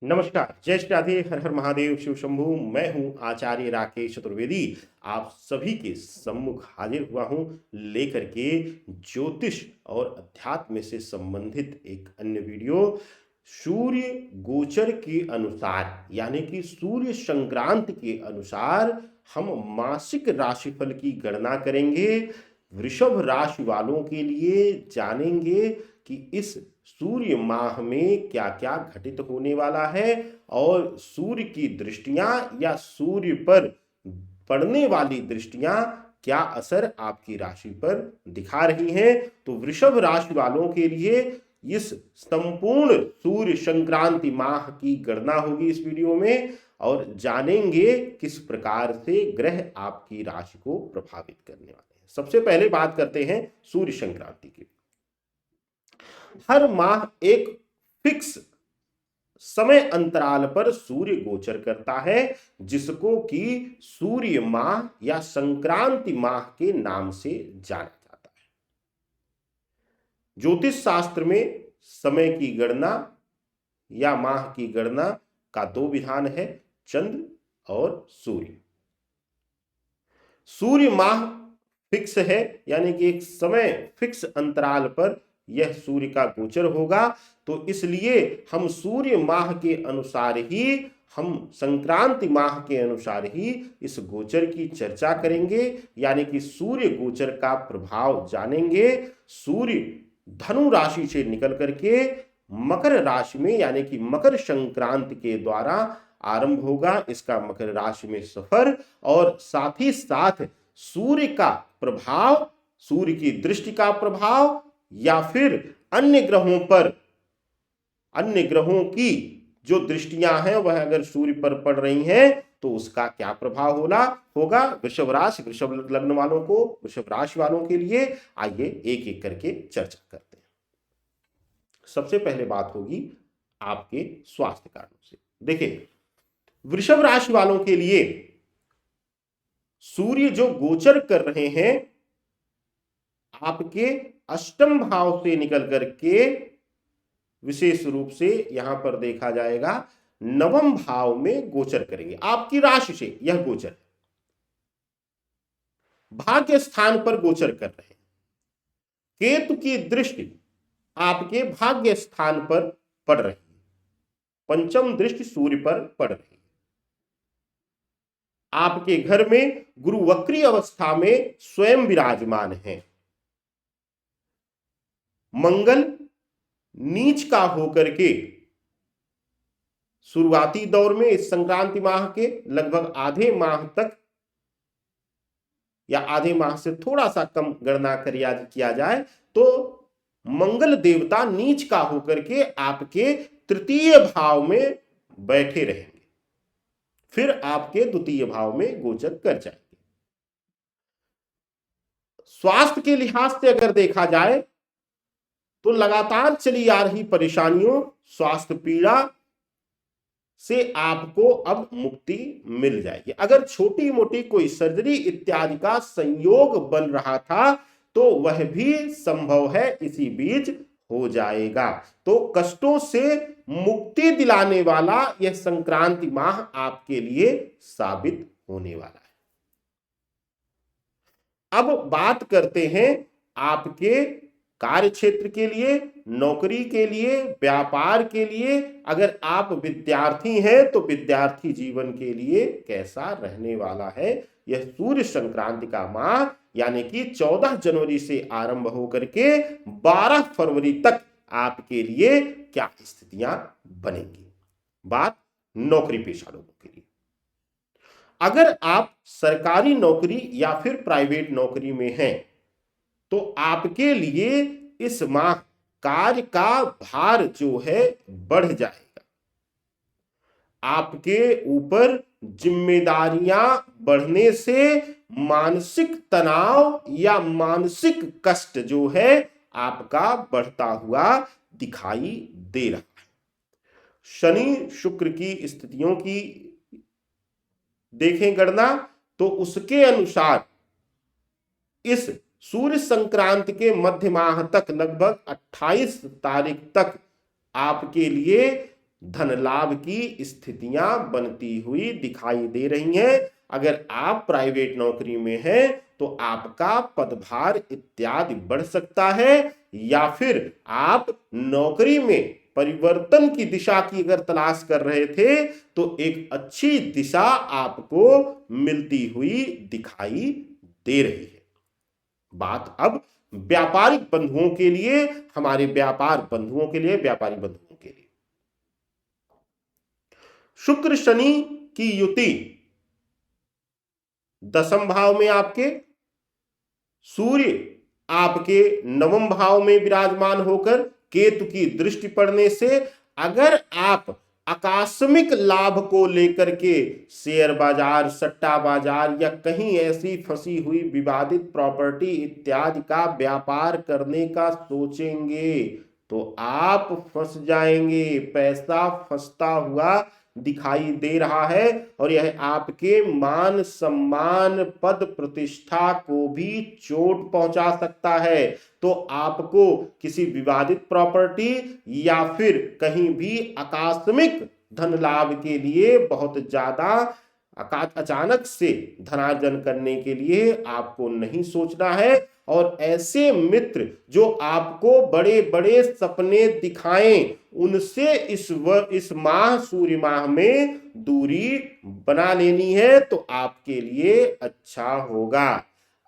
नमस्कार, जय श्री राधे, हर हर महादेव, शिव शंभू। मैं हूं आचार्य राकेश चतुर्वेदी। आप सभी के सम्मुख हाजिर हुआ हूं लेकर के ज्योतिष और अध्यात्म से संबंधित एक अन्य वीडियो। सूर्य गोचर के अनुसार यानी कि सूर्य संक्रांति के अनुसार हम मासिक राशिफल की गणना करेंगे। वृषभ राशि वालों के लिए जानेंगे कि इस सूर्य माह में क्या क्या घटित होने वाला है और सूर्य की दृष्टियां या सूर्य पर पड़ने वाली दृष्टियां क्या असर आपकी राशि पर दिखा रही हैं। तो वृषभ राशि वालों के लिए इस संपूर्ण सूर्य संक्रांति माह की गणना होगी इस वीडियो में और जानेंगे किस प्रकार से ग्रह आपकी राशि को प्रभावित करने वाले हैं। सबसे पहले बात करते हैं सूर्य संक्रांति की। हर माह एक फिक्स समय अंतराल पर सूर्य गोचर करता है जिसको कि सूर्य माह या संक्रांति माह के नाम से जाना जाता है। ज्योतिष शास्त्र में समय की गणना या माह की गणना का दो विधान है, चंद्र और सूर्य। सूर्य माह फिक्स है यानी कि एक समय फिक्स अंतराल पर यह सूर्य का गोचर होगा, तो इसलिए हम सूर्य माह के अनुसार ही हम संक्रांति माह के अनुसार ही इस गोचर की चर्चा करेंगे यानी कि सूर्य गोचर का प्रभाव जानेंगे। सूर्य धनु राशि से निकल करके मकर राशि में यानी कि मकर संक्रांति के द्वारा आरंभ होगा इसका मकर राशि में सफर, और साथ ही साथ सूर्य का प्रभाव, सूर्य की दृष्टि का प्रभाव या फिर अन्य ग्रहों पर, अन्य ग्रहों की जो दृष्टियां हैं वह अगर सूर्य पर पड़ रही हैं तो उसका क्या प्रभाव होगा वृषभ राशि, वृषभ लग्न वालों को, वृषभ राशि वालों के लिए। आइए एक एक करके चर्चा करते हैं। सबसे पहले बात होगी आपके स्वास्थ्य कारणों से। देखिए, वृषभ राशि वालों के लिए सूर्य जो गोचर कर रहे हैं आपके अष्टम भाव से निकल करके विशेष रूप से यहां पर देखा जाएगा नवम भाव में गोचर करेंगे। आपकी राशि से यह गोचर भाग्य स्थान पर गोचर कर रहे हैं। केतु की दृष्टि आपके भाग्य स्थान पर पड़ रही है, पंचम दृष्टि सूर्य पर पड़ रही है। आपके घर में गुरु वक्री अवस्था में स्वयं विराजमान है। मंगल नीच का होकर के शुरुआती दौर में इस संक्रांति माह के लगभग आधे माह तक या आधे माह से थोड़ा सा कम गणना किया जाए तो मंगल देवता नीच का होकर के आपके तृतीय भाव में बैठे रहेंगे, फिर आपके द्वितीय भाव में गोचर कर जाएंगे। स्वास्थ्य के लिहाज से अगर देखा जाए तो लगातार चली आ रही परेशानियों, स्वास्थ्य पीड़ा से आपको अब मुक्ति मिल जाएगी। अगर छोटी मोटी कोई सर्जरी इत्यादि का संयोग बन रहा था तो वह भी संभव है इसी बीच हो जाएगा। तो कष्टों से मुक्ति दिलाने वाला यह संक्रांति माह आपके लिए साबित होने वाला है। अब बात करते हैं आपके कार्य क्षेत्र के लिए, नौकरी के लिए, व्यापार के लिए। अगर आप विद्यार्थी हैं तो विद्यार्थी जीवन के लिए कैसा रहने वाला है यह सूर्य संक्रांति का माह यानी कि 14 जनवरी से आरंभ होकर के 12 फरवरी तक आपके लिए क्या स्थितियां बनेंगी। बात नौकरी पेशा लोगों के लिए, अगर आप सरकारी नौकरी या फिर प्राइवेट नौकरी में हैं तो आपके लिए इस माह कार्य का भार जो है बढ़ जाएगा। आपके ऊपर जिम्मेदारियां बढ़ने से मानसिक तनाव या मानसिक कष्ट जो है आपका बढ़ता हुआ दिखाई दे रहा है। शनि शुक्र की स्थितियों की देखें गणना तो उसके अनुसार इस सूर्य संक्रांति के मध्य माह तक लगभग 28 तारीख तक आपके लिए धन लाभ की स्थितियां बनती हुई दिखाई दे रही हैं। अगर आप प्राइवेट नौकरी में हैं तो आपका पदभार इत्यादि बढ़ सकता है, या फिर आप नौकरी में परिवर्तन की दिशा की अगर तलाश कर रहे थे तो एक अच्छी दिशा आपको मिलती हुई दिखाई दे रही है। बात अब व्यापारिक बंधुओं के लिए, हमारे व्यापार बंधुओं के लिए, व्यापारी बंधुओं के लिए शुक्र शनि की युति दसम भाव में आपके, सूर्य आपके नवम भाव में विराजमान होकर केतु की दृष्टि पड़ने से अगर आप आकस्मिक लाभ को लेकर के शेयर बाजार, सट्टा बाजार या कहीं ऐसी फंसी हुई विवादित प्रॉपर्टी इत्यादि का व्यापार करने का सोचेंगे तो आप फंस जाएंगे। पैसा फंसता हुआ दिखाई दे रहा है और यह आपके मान सम्मान पद प्रतिष्ठा को भी चोट पहुंचा सकता है। तो आपको किसी विवादित प्रॉपर्टी या फिर कहीं भी आकस्मिक धन लाभ के लिए बहुत ज्यादा अचानक से धनार्जन करने के लिए आपको नहीं सोचना है। और ऐसे मित्र जो आपको बड़े बड़े सपने दिखाएं उनसे इस माह सूर्य माह में दूरी बना लेनी है तो आपके लिए अच्छा होगा।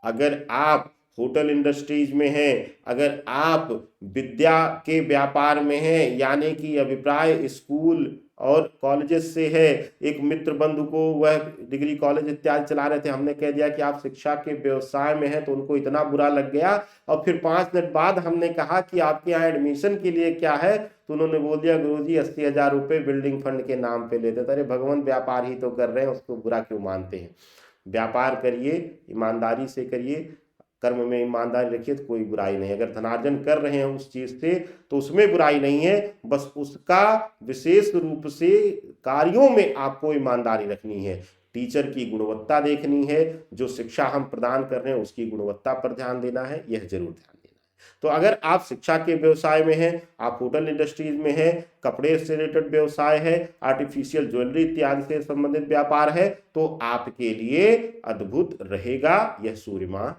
अगर आप होटल इंडस्ट्रीज में हैं, अगर आप विद्या के व्यापार में हैं, यानी कि अभिप्राय स्कूल और कॉलेजेस से है, एक मित्र बंधु को वह डिग्री कॉलेज इत्यादि चला रहे थे, हमने कह दिया कि आप शिक्षा के व्यवसाय में हैं तो उनको इतना बुरा लग गया और फिर 5 मिनट बाद हमने कहा कि आपके यहाँ एडमिशन के लिए क्या है तो उन्होंने बोल दिया गुरुजी 80,000 रुपये बिल्डिंग फंड के नाम पे लेते। अरे भगवान, व्यापार ही तो कर रहे हैं, उसको बुरा क्यों मानते हैं। व्यापार करिए, ईमानदारी से करिए, कर्म में ईमानदारी रखिए तो कोई बुराई नहीं। अगर धनार्जन कर रहे हैं उस चीज से तो उसमें बुराई नहीं है, बस उसका विशेष रूप से कार्यों में आपको ईमानदारी रखनी है। टीचर की गुणवत्ता देखनी है, जो शिक्षा हम प्रदान कर रहे हैं उसकी गुणवत्ता पर ध्यान देना है, यह जरूर ध्यान देना है। तो अगर आप शिक्षा के व्यवसाय में हैं, आप होटल इंडस्ट्रीज में हैं, कपड़े से रिलेटेड व्यवसाय है, आर्टिफिशियल ज्वेलरी इत्यादि से संबंधित व्यापार है, तो आपके लिए अद्भुत रहेगा यह सूर्य माह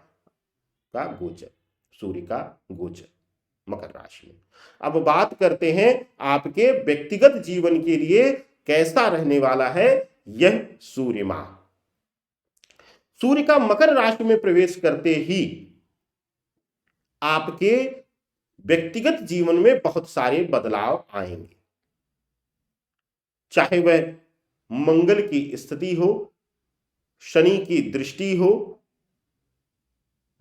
का गोचर, सूर्य का गोचर मकर राशि में। अब बात करते हैं आपके व्यक्तिगत जीवन के लिए कैसा रहने वाला है यह सूर्य माह। सूर्य का मकर राशि में प्रवेश करते ही आपके व्यक्तिगत जीवन में बहुत सारे बदलाव आएंगे, चाहे वह मंगल की स्थिति हो, शनि की दृष्टि हो,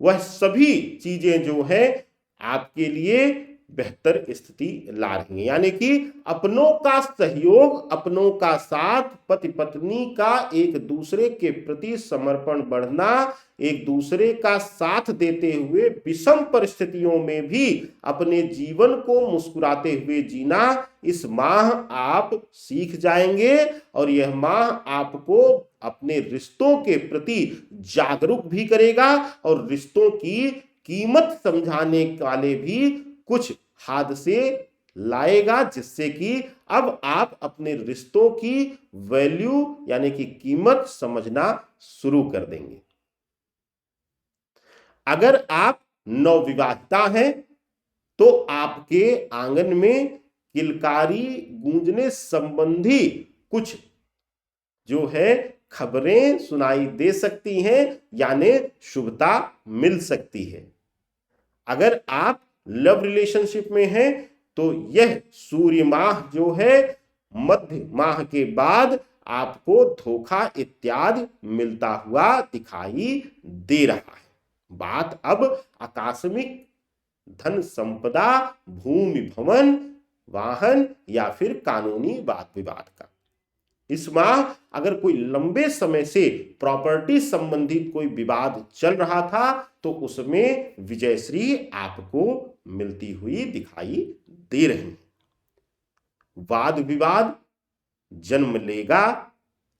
वह सभी चीजें जो है आपके लिए बेहतर स्थिति ला रही हैं। यानी कि अपनों का सहयोग, अपनों का साथ, पति पत्नी का एक दूसरे के प्रति समर्पण बढ़ना, एक दूसरे का साथ देते हुए विषम परिस्थितियों में भी अपने जीवन को मुस्कुराते हुए जीना, इस माह आप सीख जाएंगे और यह माह आपको अपने रिश्तों के प्रति जागरूक भी करेगा और रिश्तों की कीमत समझाने वाले भी कुछ हादसे लाएगा, जिससे कि अब आप अपने रिश्तों की वैल्यू यानी कि कीमत समझना शुरू कर देंगे। अगर आप नवविवाहिता हैं तो आपके आंगन में किलकारी गूंजने संबंधी कुछ जो है खबरें सुनाई दे सकती हैं, यानी शुभता मिल सकती है। अगर आप लव रिलेशनशिप में हैं तो यह सूर्य माह जो है मध्य माह के बाद आपको धोखा इत्यादि मिलता हुआ दिखाई दे रहा है। बात अब आकस्मिक धन संपदा, भूमि भवन, वाहन या फिर कानूनी वाद विवाद का। इस माह अगर कोई लंबे समय से प्रॉपर्टी संबंधित कोई विवाद चल रहा था तो उसमें विजयश्री आपको मिलती हुई दिखाई दे रही है। वाद विवाद जन्म लेगा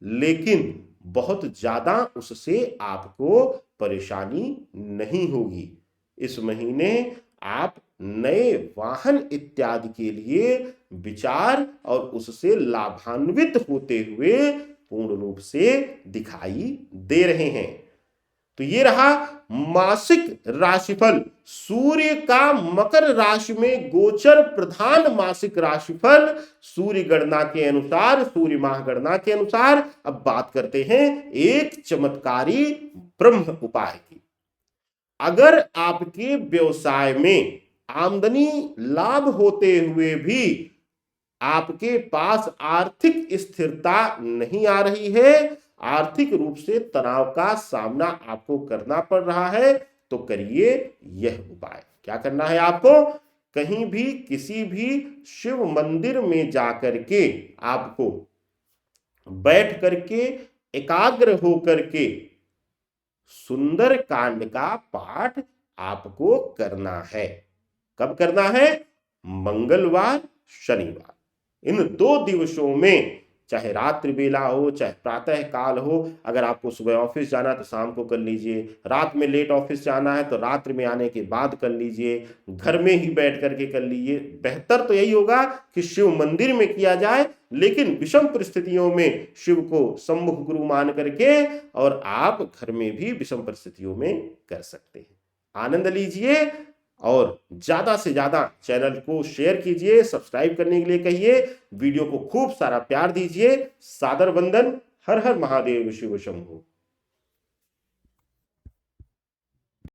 लेकिन बहुत ज्यादा उससे आपको परेशानी नहीं होगी। इस महीने आप नए वाहन इत्यादि के लिए विचार और उससे लाभान्वित होते हुए पूर्ण रूप से दिखाई दे रहे हैं। तो ये रहा मासिक राशिफल, सूर्य का मकर राशि में गोचर प्रधान मासिक राशिफल सूर्य गणना के अनुसार, सूर्य माह गणना के अनुसार। अब बात करते हैं एक चमत्कारी ब्रह्म उपाय की। अगर आपके व्यवसाय में आमदनी लाभ होते हुए भी आपके पास आर्थिक स्थिरता नहीं आ रही है, आर्थिक रूप से तनाव का सामना आपको करना पड़ रहा है, तो करिए यह उपाय। क्या करना है आपको? कहीं भी किसी भी शिव मंदिर में जाकर के आपको बैठ करके एकाग्र होकर के सुंदर कांड का पाठ आपको करना है। कब करना है? मंगलवार, शनिवार। इन 2 दिवसों में, चाहे रात्रि बेला हो चाहे प्रातः काल हो, अगर आपको सुबह ऑफिस जाना है तो शाम को कर लीजिए, रात में लेट ऑफिस जाना है तो रात्रि में आने के बाद कर लीजिए, घर में ही बैठ करके कर लीजिए। बेहतर तो यही होगा कि शिव मंदिर में किया जाए, लेकिन विषम परिस्थितियों में शिव को सम्मुख गुरु मान करके और आप घर में भी विषम परिस्थितियों में कर सकते हैं। आनंद लीजिए और ज्यादा से ज्यादा चैनल को शेयर कीजिए, सब्सक्राइब करने के लिए कहिए, वीडियो को खूब सारा प्यार दीजिए। सादर वंदन। हर हर महादेव, शिव शंभु।